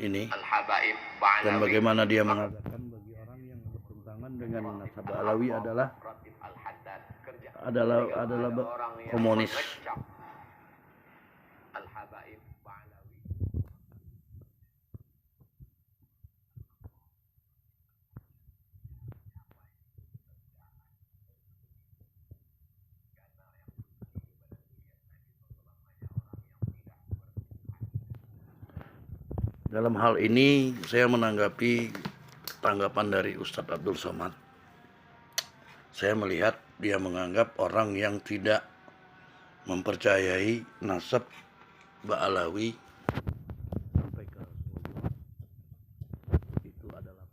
ini dan bagaimana dia mengatakan bagi orang yang bertentangan dengan nasab Alawi adalah komunis. Dalam hal ini saya menanggapi tanggapan dari Ustadz Abdul Somad. Saya melihat dia menganggap orang yang tidak mempercayai nasab Ba'alawi sampai ke Rasulullah itu adalah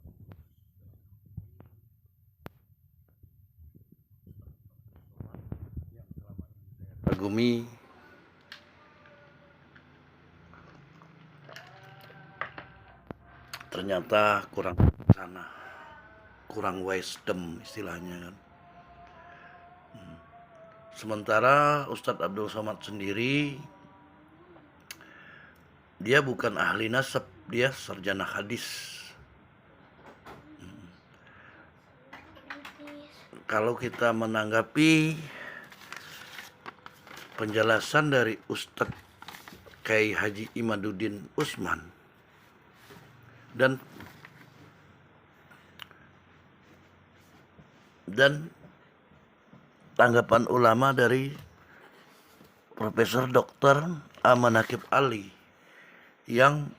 yang selama ini saya kagumi. Ternyata kurang sana, kurang wisdom istilahnya kan. Sementara Ustadz Abdul Somad sendiri dia bukan ahli nasab, dia sarjana hadis. Kalau kita menanggapi penjelasan dari Ustadz Kiai Haji Imaduddin Usman dan tanggapan ulama dari Profesor Dr. Amanakib Ali yang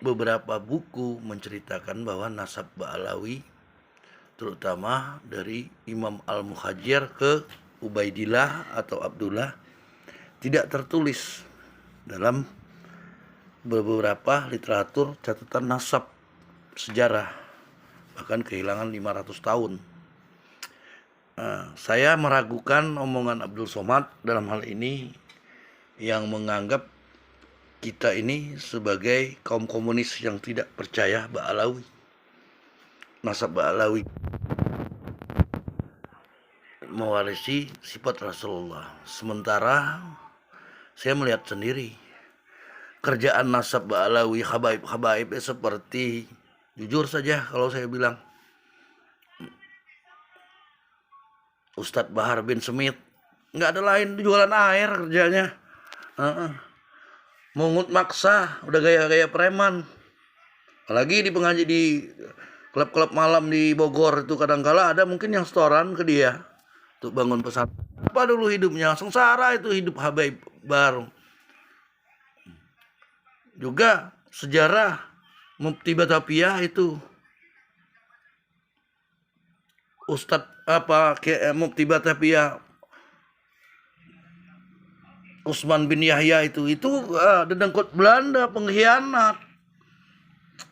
beberapa buku menceritakan bahwa nasab Ba'alawi terutama dari Imam Al-Muhajir ke Ubaidillah atau Abdullah tidak tertulis dalam beberapa literatur catatan nasab sejarah, bahkan kehilangan 500 tahun. Saya meragukan omongan Abdul Somad dalam hal ini yang menganggap kita ini sebagai kaum komunis yang tidak percaya Ba'alawi, nasab Ba'alawi mewarisi sifat Rasulullah. Sementara saya melihat sendiri kerjaan nasab Ba'alawi habaib seperti, jujur saja kalau saya bilang, Ustadz Bahar bin Smith, nggak ada lain, jualan air kerjanya. Mungut maksa, udah gaya-gaya preman. Apalagi di pengaji di klub-klub malam di Bogor itu kadangkala ada mungkin yang setoran ke dia untuk bangun pesantren. Apa dulu hidupnya? Sengsara itu hidup habaib baru. Juga sejarah Mufti Batavia itu Ustadz Mufti Batavia Usman bin Yahya itu dedengkot Belanda, pengkhianat.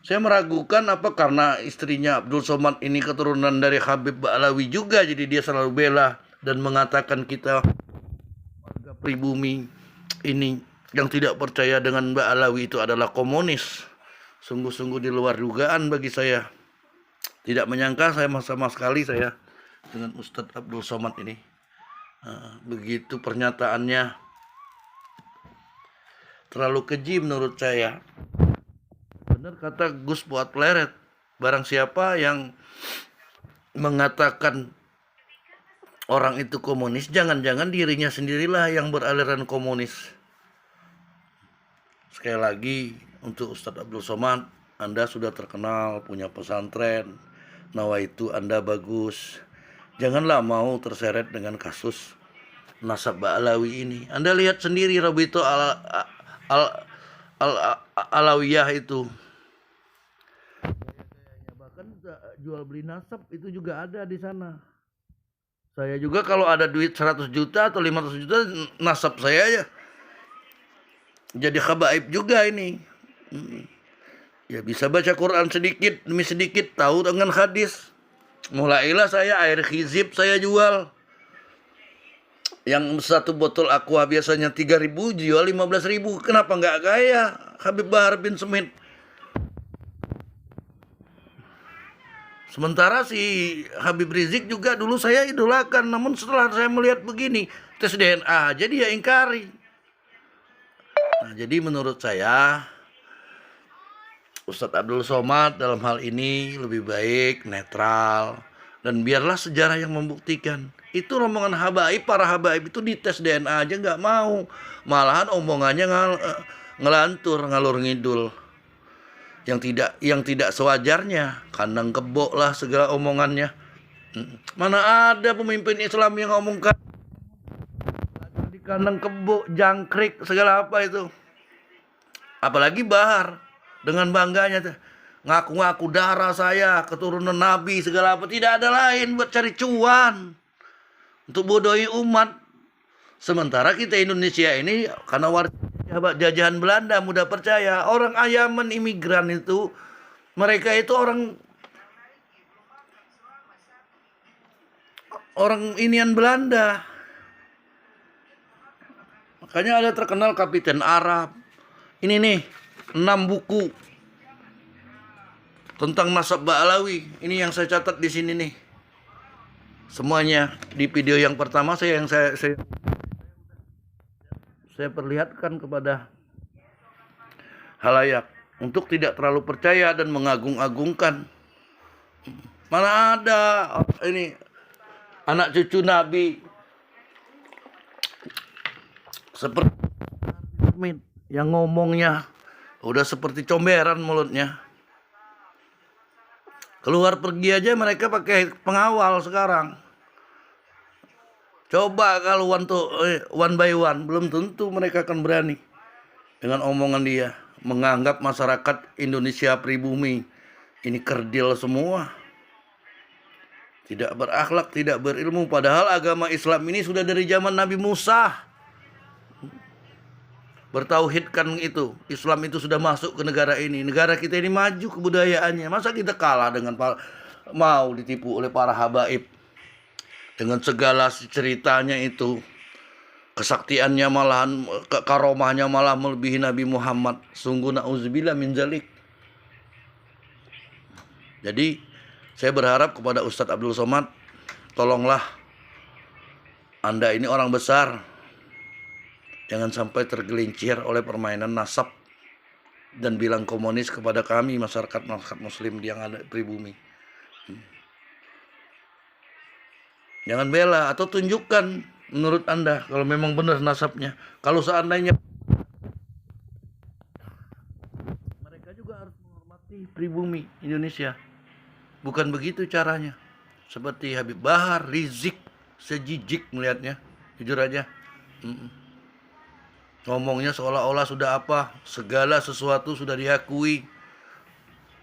Saya meragukan apa karena istrinya Abdul Somad ini keturunan dari Habib Ba'alawi juga, jadi dia selalu bela dan mengatakan kita warga pribumi ini yang tidak percaya dengan Ba'alawi itu adalah komunis. Sungguh-sungguh di luar dugaan bagi saya. Tidak menyangka saya sama sekali saya dengan Ustadz Abdul Somad ini. Begitu pernyataannya terlalu keji menurut saya. Benar kata Gus Fuad Pleret, barang siapa yang mengatakan orang itu komunis, jangan-jangan dirinya sendirilah yang beraliran komunis. Sekali lagi untuk Ustadz Abdul Somad, Anda sudah terkenal punya pesantren, nawaitu Anda bagus. Janganlah mau terseret dengan kasus nasab Ba'alawi ini. Anda lihat sendiri Rabito Alawiyah itu. Bahkan jual beli nasab itu juga ada di sana. Saya juga kalau ada duit 100 juta atau 500 juta, nasab saya aja jadi habaib juga ini. Ya bisa baca Quran sedikit demi sedikit, tahu dengan hadis. Mulailah saya air khizib saya jual. Yang satu botol aqua biasanya 3.000 jual 15.000. Kenapa nggak kaya Habib Bahar bin Smith? Sementara si Habib Rizik juga dulu saya idolakan, namun setelah saya melihat begini, tes DNA aja dia ingkari. Nah, jadi menurut saya Ustadz Abdul Somad dalam hal ini lebih baik netral, dan biarlah sejarah yang membuktikan. Itu rombongan habaib, para habaib itu dites DNA aja nggak mau, malahan omongannya ngelantur ngalur ngidul, yang tidak sewajarnya, kandang kebo lah segala omongannya. Mana ada pemimpin Islam yang ngomongkan di kandang kebo, jangkrik, segala apa itu. Apalagi Bahar dengan bangganya tuh, ngaku-ngaku darah saya keturunan Nabi segala apa. Tidak ada lain buat cari cuan, untuk bodohi umat. Sementara kita Indonesia ini karena jajahan Belanda, mudah percaya. Orang Ayaman, imigran itu, mereka itu orang inian Belanda. Makanya ada terkenal Kapiten Arab. Ini nih 6 buku tentang nasab Ba'alawi. Ini yang saya catat di sini nih. Semuanya di video yang pertama saya perlihatkan kepada halayak untuk tidak terlalu percaya dan mengagung-agungkan. Mana ada ini anak cucu Nabi seperti yang ngomongnya udah seperti comberan mulutnya. Keluar pergi aja mereka pakai pengawal sekarang. Coba kalau one by one, belum tentu mereka akan berani dengan omongan dia. Menganggap masyarakat Indonesia pribumi ini kerdil semua, tidak berakhlak, tidak berilmu. Padahal agama Islam ini sudah dari zaman Nabi Musa bertauhidkan itu. Islam itu sudah masuk ke negara ini. Negara kita ini maju kebudayaannya. Masa kita kalah dengan mau ditipu oleh para habaib dengan segala ceritanya itu, kesaktiannya malahan, karomahnya malah melebihi Nabi Muhammad. Sungguh na'udzubillah min zalik. Jadi saya berharap kepada Ustadz Abdul Somad, tolonglah, Anda ini orang besar, jangan sampai tergelincir oleh permainan nasab dan bilang komunis kepada kami masyarakat muslim yang ada di pribumi. Jangan bela atau tunjukkan menurut Anda kalau memang benar nasabnya. Kalau seandainya mereka juga harus menghormati pribumi Indonesia. Bukan begitu caranya. Seperti Habib Bahar, Rizik, sejijik melihatnya. Jujur aja. Ngomongnya seolah-olah sudah apa, segala sesuatu sudah diakui.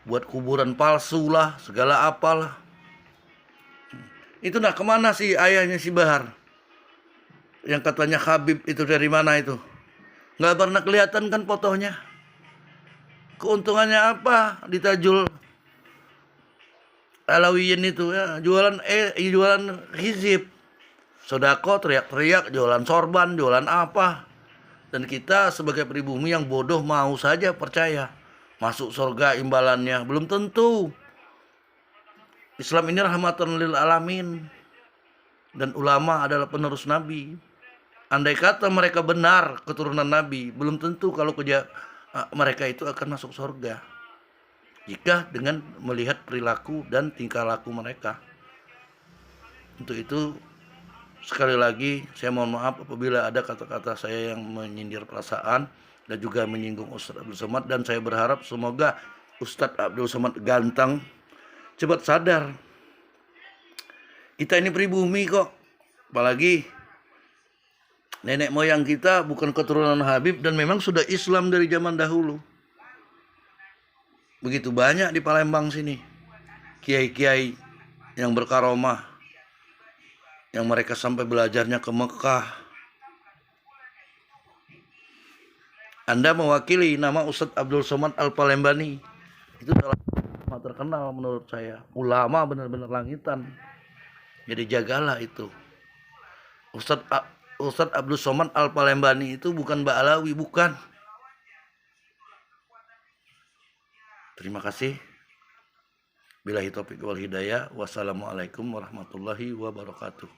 Buat kuburan palsu lah, segala apalah. Itu nak kemana sih ayahnya si Bahar? Yang katanya Habib itu dari mana itu? Nggak pernah kelihatan kan fotonya. Keuntungannya apa di Tajul Alawiyin itu ya? Jualan hizib. Sodako teriak-teriak, jualan sorban, jualan apa. Dan kita sebagai pribumi yang bodoh mau saja percaya masuk surga imbalannya. Belum tentu. Islam ini rahmatan lil alamin, dan ulama adalah penerus Nabi. Andai kata mereka benar keturunan Nabi, belum tentu kalau mereka itu akan masuk surga jika dengan melihat perilaku dan tingkah laku mereka. Untuk itu sekali lagi saya mohon maaf apabila ada kata-kata saya yang menyindir perasaan dan juga menyinggung Ustadz Abdul Somad. Dan saya berharap semoga Ustadz Abdul Somad ganteng cepat sadar, kita ini pribumi kok. Apalagi nenek moyang kita bukan keturunan Habib dan memang sudah Islam dari zaman dahulu. Begitu banyak di Palembang sini kiai-kiai yang berkaromah, yang mereka sampai belajarnya ke Mekah. Anda mewakili nama Ustadz Abdul Somad Al-Palembani. Itu salah terkenal menurut saya, ulama benar-benar langitan. Jadi jagalah itu. Ustadz Abdul Somad Al-Palembani itu bukan Ba'alawi, bukan. Terima kasih. Billahi taufiq wal hidayah. Wassalamualaikum warahmatullahi wabarakatuh.